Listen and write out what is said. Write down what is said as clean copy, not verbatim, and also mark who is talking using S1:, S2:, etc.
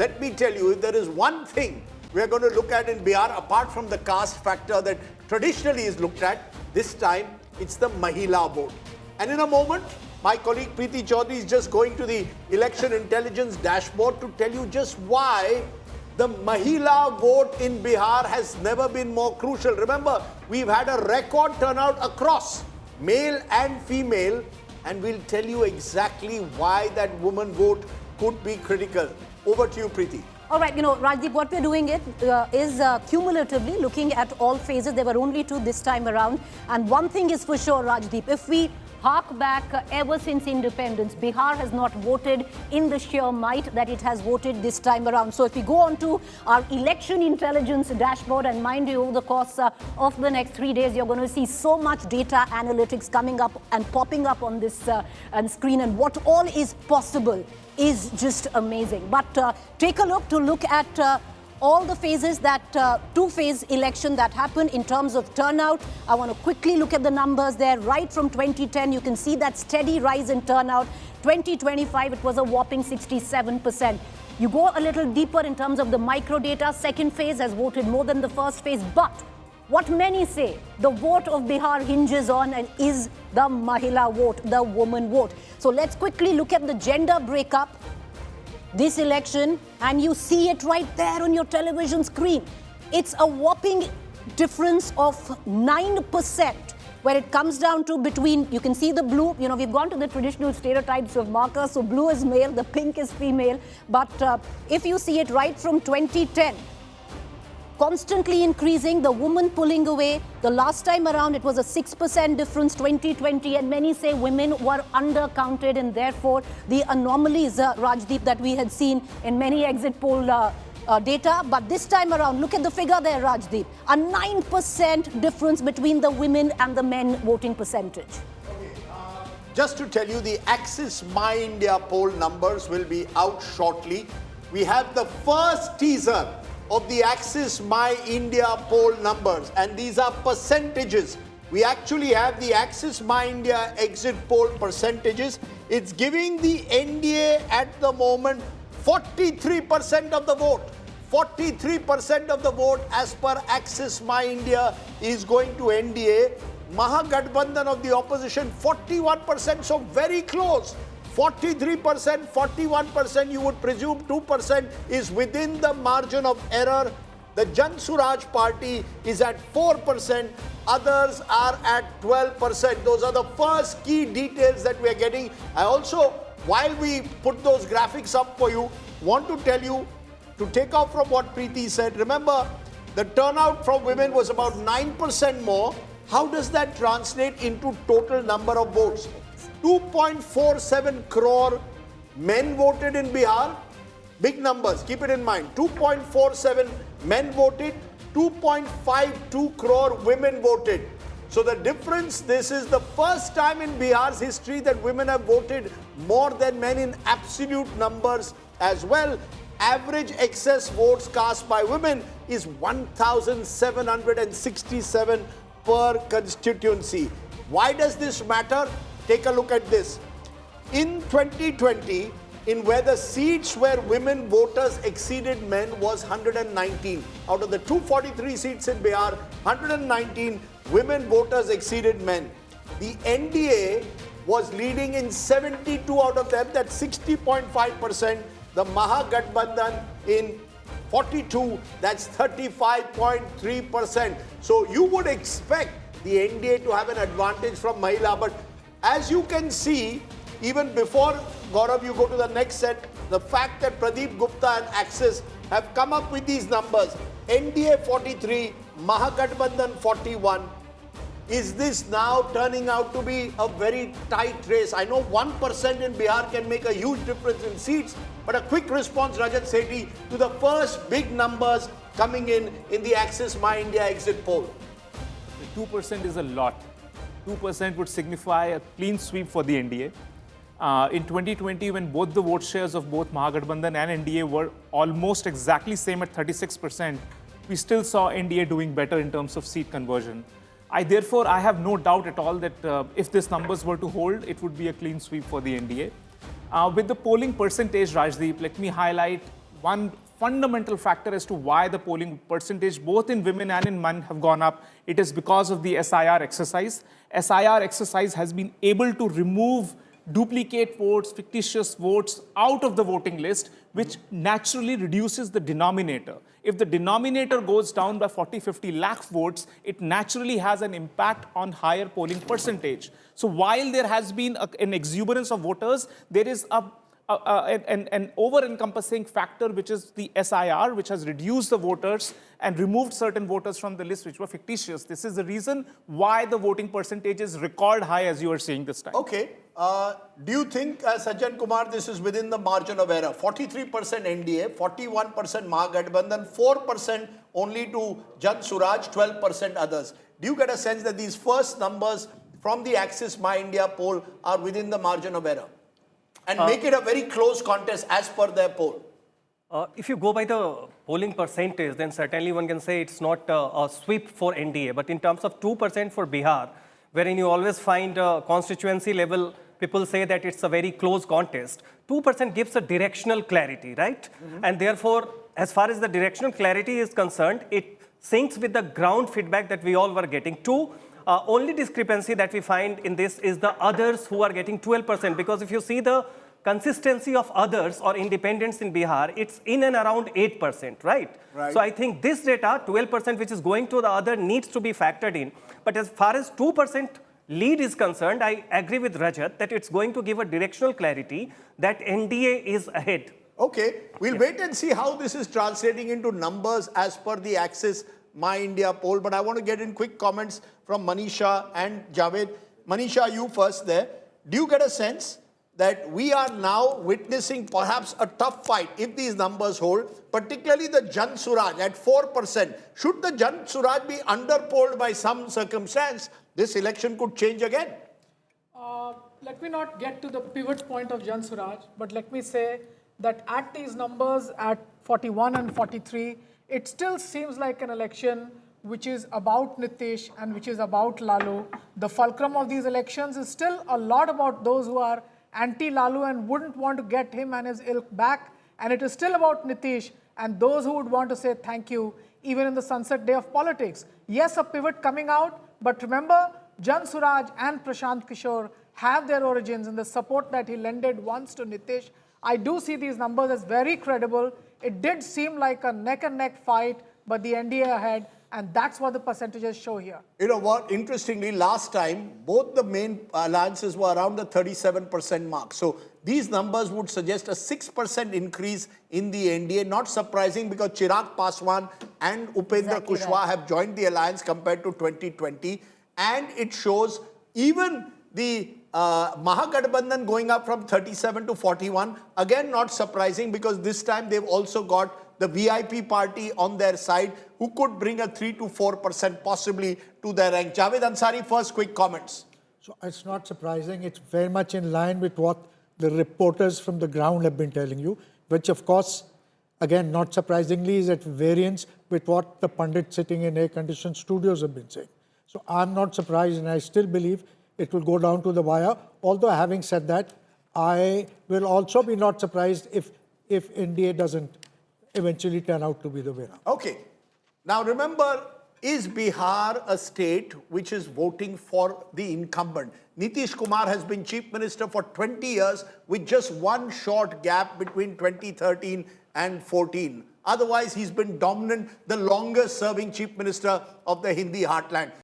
S1: let me tell you, if there is one thing we're going to look at in Bihar, apart from the caste factor that traditionally is looked at, this time it's the Mahila vote. And in a moment, my colleague Preeti Chaudhary is just going to the election intelligence dashboard to tell you just why the Mahila vote in Bihar has never been more crucial. Remember, we've had a record turnout across male and female, and we'll tell you exactly why that woman vote could be critical. Over to you, Preeti.
S2: All right, Rajdeep, what we're doing is cumulatively looking at all phases. There were only 2 this time around. And one thing is for sure, Rajdeep, if we hark back ever since independence, Bihar has not voted in the sheer might that it has voted this time around. So if we go on to our election intelligence dashboard, and mind you, over the course of the next 3 days, you're going to see so much data analytics coming up and popping up on this screen, and what all is possible is just amazing. But take a look at all the phases, that 2-phase election that happened in terms of turnout. I want to quickly look at the numbers there. Right from 2010, you can see that steady rise in turnout. 2025, it was a whopping 67%. You go a little deeper in terms of the micro data. Second phase has voted more than the first phase. But what many say, the vote of Bihar hinges on and is the Mahila vote, the woman vote. So let's quickly look at the gender breakup this election, and you see it right there on your television screen. It's a whopping difference of 9% where it comes down to between, you can see the blue, we've gone to the traditional stereotypes of markers, so blue is male, the pink is female. But if you see it right from 2010, constantly increasing, the woman pulling away. The last time around, it was a 6% difference, 2020, and many say women were undercounted, and therefore the anomalies, Rajdeep, that we had seen in many exit poll data. But this time around, look at the figure there, Rajdeep, a 9% difference between the women and the men voting percentage.
S1: Just to tell you, the Axis My India poll numbers will be out shortly. We have the first teaser of the Axis My India poll numbers, and these are percentages. We actually have the Axis My India exit poll percentages. It's giving the NDA at the moment 43% of the vote. 43% of the vote as per Axis My India is going to NDA. Mahagathbandhan of the opposition 41%, so very close. 43%, 41%, you would presume 2% is within the margin of error. The Jan Suraj party is at 4%, others are at 12%. Those are the first key details that we are getting. I also, while we put those graphics up for you, want to tell you, to take off from what Preeti said, remember the turnout from women was about 9% more. How does that translate into total number of votes? 2.47 crore men voted in Bihar. Big numbers, keep it in mind. 2.47 men voted, 2.52 crore women voted. So the difference, this is the first time in Bihar's history that women have voted more than men in absolute numbers as well. Average excess votes cast by women is 1,767 per constituency. Why does this matter? Take a look at this. In 2020, in where the seats where women voters exceeded men was 119. Out of the 243 seats in Bihar, 119 women voters exceeded men. The NDA was leading in 72 out of them, that's 60.5%. The Mahagathbandhan in 42, that's 35.3%. So you would expect the NDA to have an advantage from Mahila, but as you can see, even before, Gaurav, you go to the next set, the fact that Pradeep Gupta and Axis have come up with these numbers, NDA 43, Mahagathbandhan 41, is this now turning out to be a very tight race? I know 1% in Bihar can make a huge difference in seats, but a quick response, Rajat Sethi, to the first big numbers coming in the Axis My India exit poll.
S3: The 2% is a lot. 2% would signify a clean sweep for the NDA. In 2020, when both the vote shares of both Mahagathbandhan and NDA were almost exactly same at 36%, we still saw NDA doing better in terms of seat conversion. Therefore, I have no doubt at all that if these numbers were to hold, it would be a clean sweep for the NDA. With the polling percentage, Rajdeep, let me highlight one fundamental factor as to why the polling percentage, both in women and in men, have gone up. It is because of the SIR exercise. SIR exercise has been able to remove duplicate votes, fictitious votes out of the voting list, which naturally reduces the denominator. If the denominator goes down by 40-50 lakh votes, it naturally has an impact on higher polling percentage. So while there has been an exuberance of voters, there is an over-encompassing factor, which is the SIR, which has reduced the voters and removed certain voters from the list which were fictitious. This is the reason why the voting percentage is record high, as you are saying this time.
S1: Okay. Do you think, Sajjan Kumar, this is within the margin of error? 43% NDA, 41% Mahagathbandhan, 4% only to Jan Suraj, 12% others. Do you get a sense that these first numbers from the Axis My India poll are within the margin of error? And make it a very close contest as per their poll.
S4: If you go by the polling percentage, then certainly one can say it's not a sweep for NDA. But in terms of 2% for Bihar, wherein you always find constituency level, people say that it's a very close contest. 2% gives a directional clarity, right? And therefore, as far as the directional clarity is concerned, it syncs with the ground feedback that we all were getting. Only discrepancy that we find in this is the others who are getting 12%, because if you see the consistency of others or independents in Bihar, it's in and around 8%, right? So I think this data, 12%, which is going to the other, needs to be factored in. But as far as 2% lead is concerned, I agree with Rajat that it's going to give a directional clarity that NDA is ahead.
S1: Okay, we'll wait and see how this is translating into numbers as per the Axis My India poll. But I want to get in quick comments from Manisha and Javed. Manisha, you first there. Do you get a sense that we are now witnessing perhaps a tough fight if these numbers hold, particularly the Jan Suraj at 4%? Should the Jan Suraj be underpolled by some circumstance, this election could change again.
S5: Let me not get to the pivot point of Jan Suraj, but let me say that at these numbers, at 41 and 43, it still seems like an election which is about Nitish and which is about Lalu. The fulcrum of these elections is still a lot about those who are anti-Lalu and wouldn't want to get him and his ilk back. And it is still about Nitish and those who would want to say thank you, even in the sunset day of politics. Yes, a pivot coming out, but remember, Jan Suraj and Prashant Kishore have their origins in the support that he lended once to Nitish. I do see these numbers as very credible. It did seem like a neck-and-neck fight, but the NDA ahead, and that's what the percentages show here.
S1: You know what, interestingly, last time, both the main alliances were around the 37% mark. So these numbers would suggest a 6% increase in the NDA. Not surprising, because Chirag Paswan and Upendra Kushwaha have joined the alliance compared to 2020. And it shows even the Mahagathbandhan going up from 37 to 41. Again, not surprising, because this time they've also got the VIP party on their side, who could bring a 3 to 4% possibly to their rank. Javed Ansari, first quick comments.
S6: So it's not surprising. It's very much in line with what the reporters from the ground have been telling you, which of course, again, not surprisingly, is at variance with what the pundits sitting in air-conditioned studios have been saying. So I'm not surprised, and I still believe it will go down to the wire. Although having said that, I will also be not surprised if NDA doesn't eventually turn out to be the winner.
S1: Okay. Now remember, is Bihar a state which is voting for the incumbent? Nitish Kumar has been Chief Minister for 20 years with just one short gap between 2013 and 14. Otherwise, he's been dominant, the longest serving Chief Minister of the Hindi heartland.